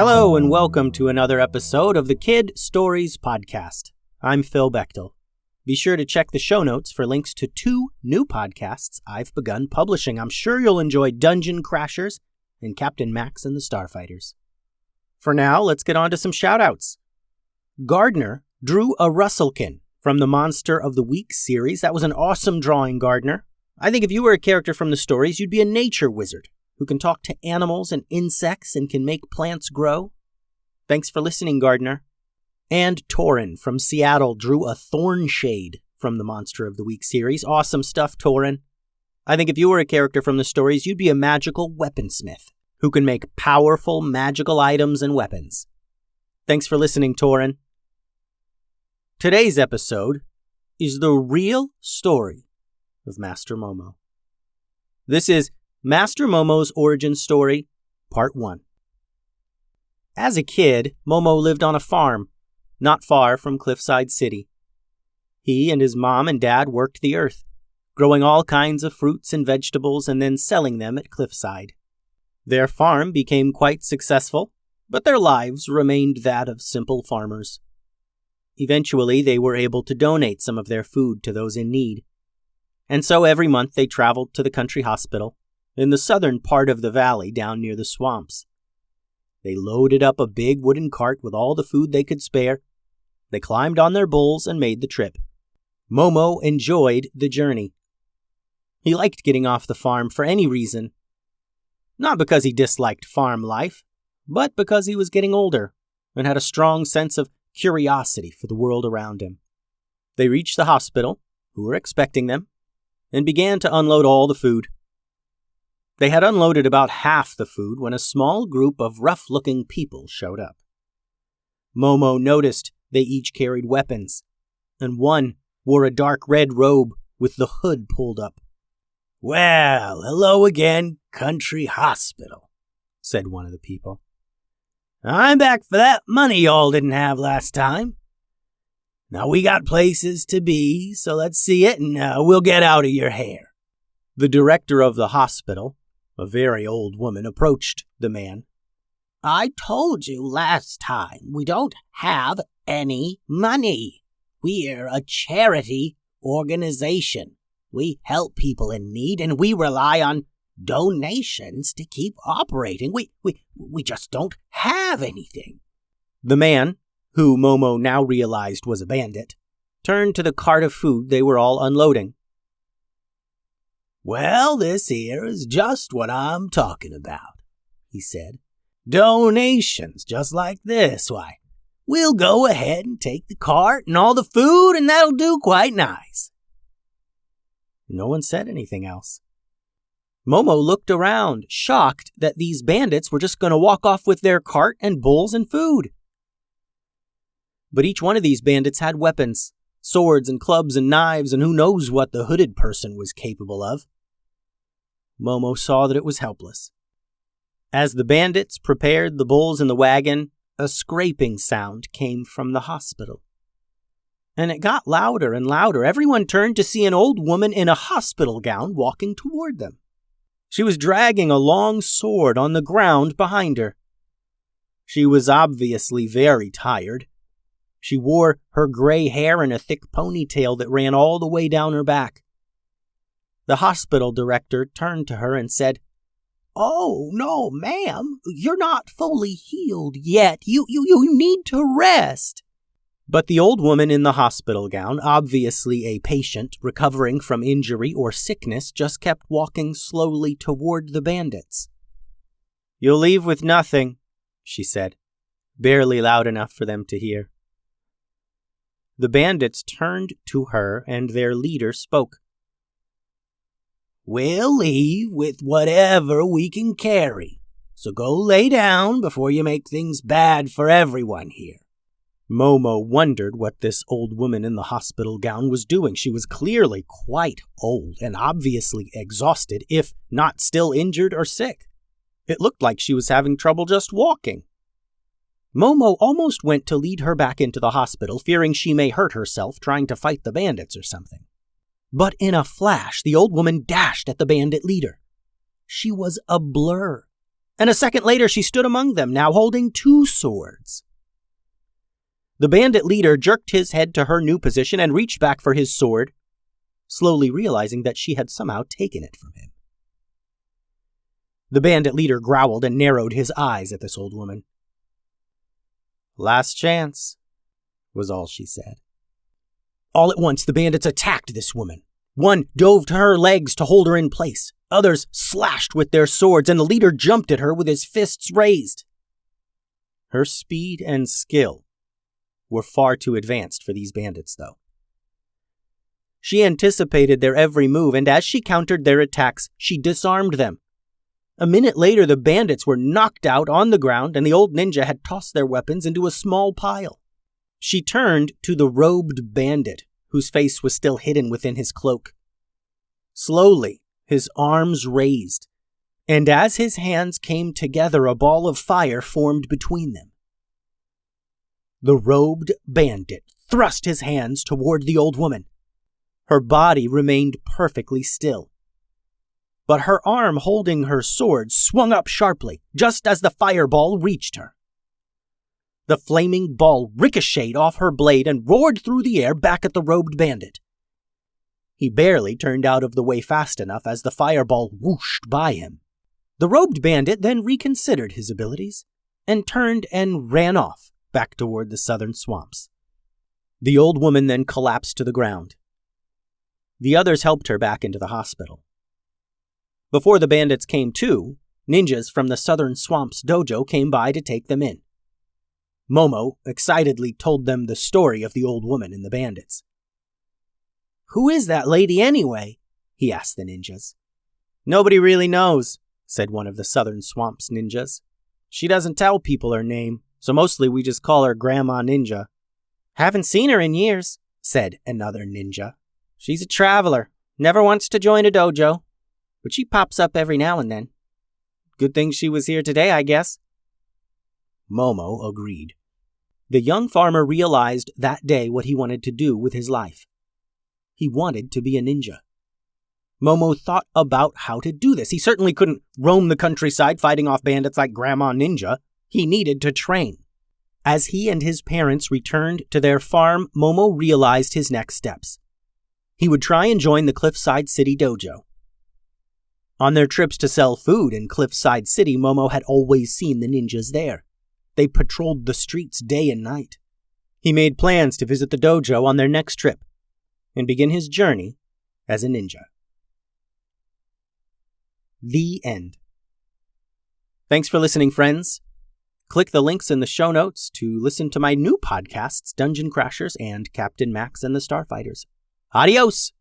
Hello and welcome to another episode of the Kid Stories Podcast. I'm Phil Bechtel. Be sure to check the show notes for links to 2 new podcasts I've begun publishing. I'm sure you'll enjoy Dungeon Crashers and Captain Max and the Starfighters. For now, let's get on to some shout-outs. Gardner drew a Russellkin from the Monster of the Week series. That was an awesome drawing, Gardner. I think if you were a character from the stories, you'd be a nature wizard who can talk to animals and insects and can make plants grow. Thanks for listening, Gardner. And Torin from Seattle drew a Thornshade from the Monster of the Week series. Awesome stuff, Torin. I think if you were a character from the stories, you'd be a magical weaponsmith who can make powerful magical items and weapons. Thanks for listening, Torin. Today's episode is the real story of Master Momo. This is Master Momo's Origin Story, Part 1. As a kid, Momo lived on a farm, not far from Cliffside City. He and his mom and dad worked the earth, growing all kinds of fruits and vegetables and then selling them at Cliffside. Their farm became quite successful, but their lives remained that of simple farmers. Eventually, they were able to donate some of their food to those in need. And so every month they traveled to the country hospital in the southern part of the valley down near the swamps. They loaded up a big wooden cart with all the food they could spare. They climbed on their bulls and made the trip. Momo enjoyed the journey. He liked getting off the farm for any reason. Not because he disliked farm life, but because he was getting older and had a strong sense of curiosity for the world around him. They reached the hospital, who were expecting them, and began to unload all the food. They had unloaded about half the food when a small group of rough-looking people showed up. Momo noticed they each carried weapons, and one wore a dark red robe with the hood pulled up. "Well, hello again, country hospital," said one of the people. "I'm back for that money y'all didn't have last time. Now we got places to be, so let's see it and we'll get out of your hair." The director of the hospital, a very old woman, approached the man. "I told you last time we don't have any money. We're a charity organization. We help people in need and we rely on donations to keep operating. We just don't have anything." The man, who Momo now realized was a bandit, turned to the cart of food they were all unloading. "Well, this here is just what I'm talking about," he said. "Donations just like this. Why, we'll go ahead and take the cart and all the food, and that'll do quite nice." No one said anything else. Momo looked around, shocked that these bandits were just going to walk off with their cart and bowls and food. But each one of these bandits had weapons, swords and clubs and knives, and who knows what the hooded person was capable of. Momo saw that it was helpless. As the bandits prepared the bowls in the wagon, a scraping sound came from the hospital. And it got louder and louder. Everyone turned to see an old woman in a hospital gown walking toward them. She was dragging a long sword on the ground behind her. She was obviously very tired. She wore her gray hair in a thick ponytail that ran all the way down her back. The hospital director turned to her and said, "Oh, no, ma'am, you're not fully healed yet. You need to rest." But the old woman in the hospital gown, obviously a patient recovering from injury or sickness, just kept walking slowly toward the bandits. "You'll leave with nothing," she said, barely loud enough for them to hear. The bandits turned to her and their leader spoke. "We'll leave with whatever we can carry, so go lay down before you make things bad for everyone here." Momo wondered what this old woman in the hospital gown was doing. She was clearly quite old and obviously exhausted, if not still injured or sick. It looked like she was having trouble just walking. Momo almost went to lead her back into the hospital, fearing she may hurt herself trying to fight the bandits or something. But in a flash, the old woman dashed at the bandit leader. She was a blur. and a second later she stood among them, now holding 2 swords. The bandit leader jerked his head to her new position and reached back for his sword, slowly realizing that she had somehow taken it from him. The bandit leader growled and narrowed his eyes at this old woman. "Last chance," was all she said. All at once, the bandits attacked this woman. One dove to her legs to hold her in place. Others slashed with their swords, and the leader jumped at her with his fists raised. Her speed and skill were far too advanced for these bandits, though. She anticipated their every move, and as she countered their attacks, she disarmed them. A minute later, the bandits were knocked out on the ground, and the old ninja had tossed their weapons into a small pile. She turned to the robed bandit, whose face was still hidden within his cloak. Slowly, his arms raised, and as his hands came together, a ball of fire formed between them. The robed bandit thrust his hands toward the old woman. Her body remained perfectly still, but her arm holding her sword swung up sharply, just as the fireball reached her. The flaming ball ricocheted off her blade and roared through the air back at the robed bandit. He barely turned out of the way fast enough as the fireball whooshed by him. The robed bandit then reconsidered his abilities and turned and ran off back toward the southern swamps. The old woman then collapsed to the ground. The others helped her back into the hospital. Before the bandits came to, ninjas from the southern swamps dojo came by to take them in. Momo excitedly told them the story of the old woman and the bandits. "Who is that lady anyway?" he asked the ninjas. "Nobody really knows," said one of the southern swamps ninjas. "She doesn't tell people her name, so mostly we just call her Grandma Ninja." "Haven't seen her in years," said another ninja. "She's a traveler, never wants to join a dojo, but she pops up every now and then. Good thing she was here today, I guess." Momo agreed. The young farmer realized that day what he wanted to do with his life. He wanted to be a ninja. Momo thought about how to do this. He certainly couldn't roam the countryside fighting off bandits like Grandma Ninja. He needed to train. As he and his parents returned to their farm, Momo realized his next steps. He would try and join the Cliffside City Dojo. On their trips to sell food in Cliffside City, Momo had always seen the ninjas there. They patrolled the streets day and night. He made plans to visit the dojo on their next trip and begin his journey as a ninja. The end. Thanks for listening, friends. Click the links in the show notes to listen to my new podcasts, Dungeon Crashers and Captain Max and the Starfighters. Adios!